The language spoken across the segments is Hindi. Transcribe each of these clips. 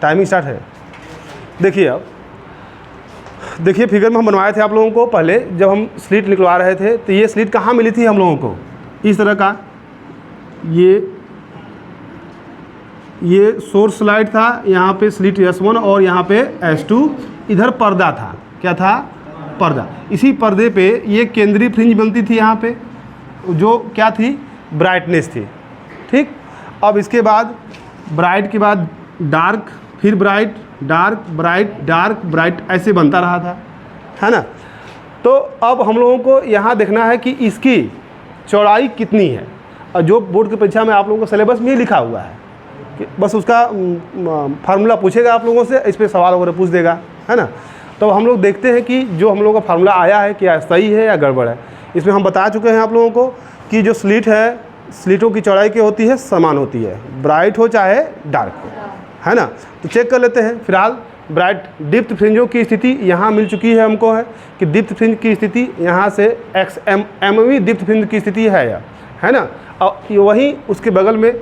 टाइमिंग स्टार्ट है। देखिए अब देखिए फिगर में हम बनवाए थे आप लोगों को पहले जब हम स्लिट निकलवा रहे थे, तो ये स्लिट कहाँ मिली थी हम लोगों को, इस तरह का ये सोर्स लाइट था, यहाँ पे स्लिट S1 और यहाँ पे S2, इधर पर्दा था, क्या था, पर्दा। इसी पर्दे पे ये केंद्रीय फ्रिंज बनती थी यहाँ पे, जो क्या थी, ब्राइटनेस थी। ठीक, अब इसके बाद ब्राइट के बाद डार्क, फिर bright, dark, bright, dark, bright, ऐसे बनता रहा था, है ना। तो अब हम लोगों को यहाँ देखना है कि इसकी चौड़ाई कितनी है, और जो बोर्ड की परीक्षा में आप लोगों को सिलेबस में ही लिखा हुआ है कि बस उसका फार्मूला पूछेगा आप लोगों से, इस पर सवाल वगैरह पूछ देगा, है ना। तो हम लोग देखते हैं कि जो हम लोगों का फार्मूला आया है क्या सही है या गड़बड़ है। इसमें हम बता चुके हैं आप लोगों को कि जो स्लिट है, स्लिटों की चौड़ाई क्या होती है, समान होती है, ब्राइट हो चाहे डार्क हो, है ना। तो चेक कर लेते हैं। फिलहाल ब्राइट डिप्थ फ्रिंजों की स्थिति यहाँ मिल चुकी है हमको, है कि डिप्थ फ्रिंज की स्थिति यहाँ से XMV डिप्थ फ्रिंज की स्थिति है ना। और वहीं उसके बगल में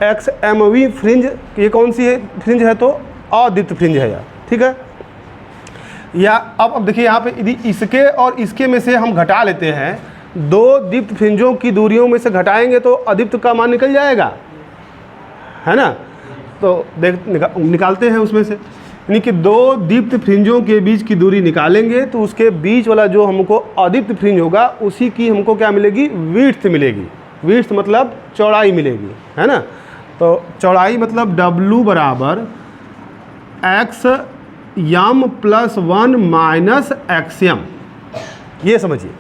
XMV फ्रिंज, ये कौन सी है फ्रिंज है, तो अडिप्थ फ्रिंज है यार, ठीक है। या अब देखिए यहाँ पे यदि इसके और इसके में से हम घटा लेते हैं, दो दीप्त फ्रिंजों की दूरियों में से घटाएंगे तो अदीप्त का मान निकल जाएगा, है ना। तो निकालते हैं उसमें से, यानी कि दो दीप्त फ्रिंजों के बीच की दूरी निकालेंगे तो उसके बीच वाला जो हमको अदीप्त फ्रिंज होगा उसी की हमको क्या मिलेगी, विड्थ मिलेगी। विड्थ मतलब चौड़ाई मिलेगी, है ना। तो चौड़ाई मतलब W बराबर XM + 1 - XM, ये समझिए।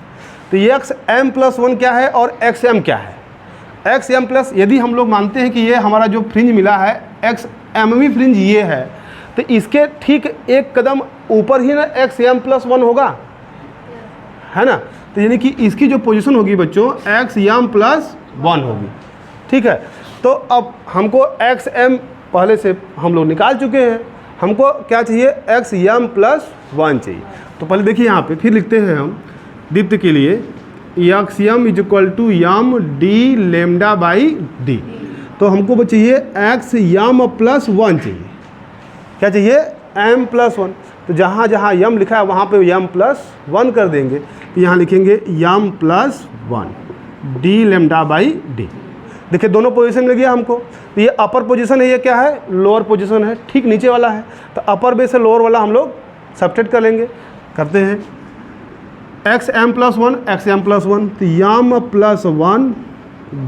तो ये XM + 1 क्या है और XM क्या है। XM प्लस, यदि हम लोग मानते हैं कि ये हमारा जो फ्रिंज मिला है XMV फ्रिंज ये है, तो इसके ठीक एक कदम ऊपर ही ना XM + 1 होगा, है ना। तो यानी कि इसकी जो पोजीशन होगी बच्चों XM + 1 होगी, ठीक है। तो अब हमको XM पहले से हम लोग निकाल चुके हैं, हमको क्या चाहिए, XM + 1 चाहिए। तो पहले देखिए यहाँ पे फिर लिखते हैं हम दीप्त के लिए XM = M d λ/d। तो हमको चाहिए XM + 1 चाहिए, क्या चाहिए, M + 1। तो जहाँ जहाँ M लिखा है वहाँ पे M + 1 कर देंगे, तो यहाँ लिखेंगे M + 1 d λ/d। देखिए दोनों पोजीशन मिल गया हमको। तो ये अपर पोजीशन है, ये क्या है, लोअर पोजीशन है, ठीक नीचे वाला है। तो अपर बेस से लोअर वाला हम लोग सब्ट्रैक्ट कर लेंगे, करते हैं। XM + 1 XM + 1, तो M + 1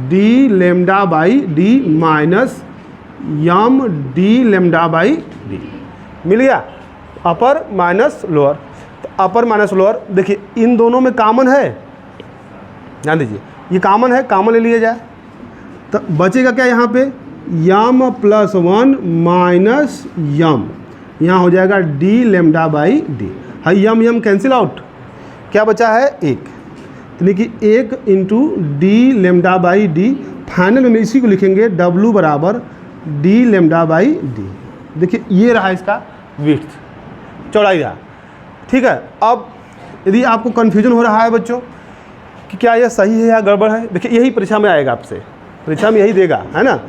d λ/d minus M d λ/d मिल गया, अपर माइनस लोअर। तो अपर माइनस लोअर देखिए इन दोनों में कॉमन है, ध्यान दीजिए ये कॉमन है, कॉमन ले लिया जाए तो बचेगा क्या, यहाँ पे M + 1 माइनस M, यहाँ हो जाएगा d λ/d। है M कैंसिल आउट, क्या बचा है, 1, यानी कि 1 × d λ/d। फाइनल में इसी को लिखेंगे W बराबर d λ/d। देखिए ये रहा इसका विड्थ, चौड़ाई रहा, ठीक है। अब यदि आपको कन्फ्यूजन हो रहा है बच्चों कि क्या यह सही है या गड़बड़ है, देखिए यही परीक्षा में आएगा, आपसे परीक्षा में यही देगा, है ना।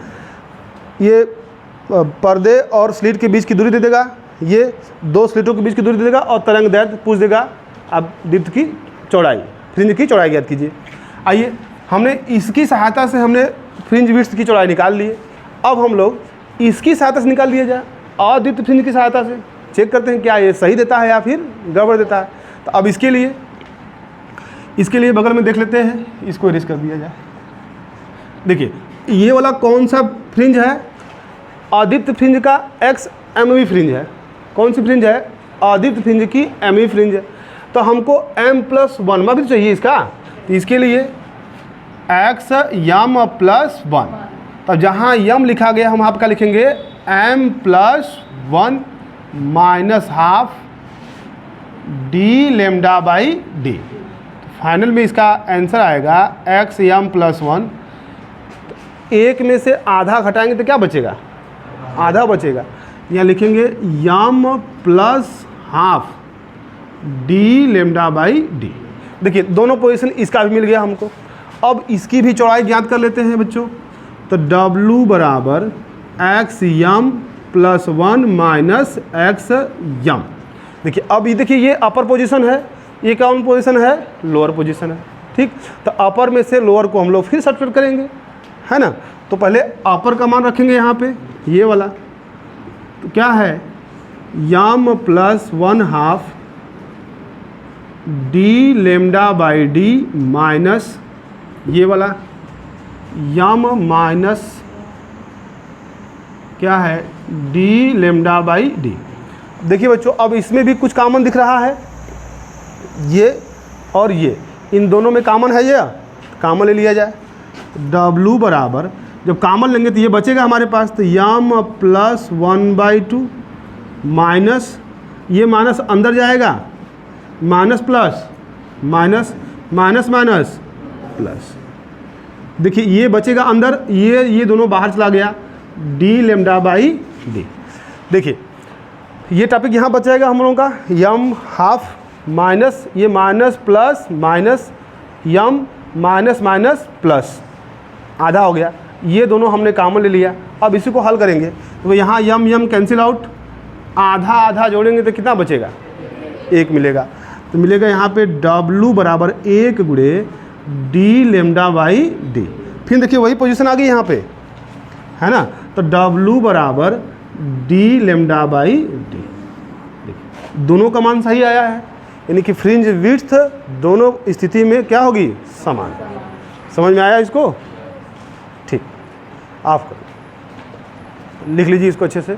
ये पर्दे और स्लिट के बीच की दूरी दे देगा, ये दो स्लिटों के बीच की दूरी दे देगा, और तरंग दैर्घ्य पूछ देगा, अब दीप्त की चौड़ाई, फ्रिंज की चौड़ाई ज्ञात कीजिए। आइए हमने इसकी सहायता से हमने फ्रिंज विड्थ की चौड़ाई निकाल लिए, अब हम लोग इसकी सहायता से निकाल लिया जाए अदीप्त फ्रिंज की सहायता से, चेक करते हैं क्या ये सही देता है या फिर गड़बड़ देता है। तो अब इसके लिए बगल में देख लेते हैं, इसको इरेज कर दिया जाए। देखिए ये वाला कौन सा फ्रिंज है, अदीप्त फ्रिंज का XMV फ्रिंज है। कौन सी फ्रिंज है, अदीप्त फ्रिंज की MV फ्रिंज है। तो हमको M + 1 भी चाहिए इसका, तो इसके लिए XM + 1। तब जहाँ M लिखा गया हम आपका लिखेंगे M + 1 minus half d λ/d। Final में इसका आंसर आएगा XM + 1। एक में से आधा घटाएंगे तो क्या बचेगा, आधा बचेगा। यहाँ लिखेंगे M + हाफ d λ/d। देखिए दोनों पोजीशन इसका भी मिल गया हमको। अब इसकी भी चौड़ाई ज्ञात कर लेते हैं बच्चों। तो W बराबर XM plus one minus X M. देखिए अब ये देखिए, ये अपर पोजीशन है, ये कौन पोजीशन है, लोअर पोजीशन है। ठीक, तो अपर में से लोअर को हम लोग फिर सब्ट्रैक्ट करेंगे, है ना। तो पहले अपर का मान रखेंगे यहाँ पे, ये वाला, तो क्या है, M plus one half D lambda by D minus ये वाला यम माइनस क्या है, डी लेमडा बाई डी। देखिए बच्चों, अब इसमें भी कुछ कॉमन दिख रहा है, ये और ये, इन दोनों में कॉमन है, ये कॉमन ले लिया जाए। W बराबर, जब कॉमन लेंगे तो ये बचेगा हमारे पास, तो M plus one by two minus, ये माइनस अंदर जाएगा, minus plus minus minus minus plus. देखिए ये बचेगा अंदर, ये दोनों बाहर चला गया, डी लेमडा बाई डी। देखिए ये टॉपिक यहाँ बच जाएगा हम लोगों का, यम हाफ माइनस ये माइनस प्लस माइनस यम माइनस माइनस प्लस आधा हो गया, ये दोनों हमने कॉमन ले लिया। अब इसी को हल करेंगे तो यहाँ यम यम कैंसिल आउट, आधा आधा जोड़ेंगे तो कितना बचेगा, एक मिलेगा। तो मिलेगा यहाँ पे W बराबर एक गुणे डी लेमडा बाई डी। फिर देखिए वही पोजीशन आ गई यहाँ पे, है ना। तो W बराबर डी लेमडा बाई डी, दोनों का मान सही आया है, यानी कि फ्रिंज विड्थ दोनों स्थिति में क्या होगी, समान। समझ में आया इसको, ठीक। आप लिख लीजिए इसको अच्छे से।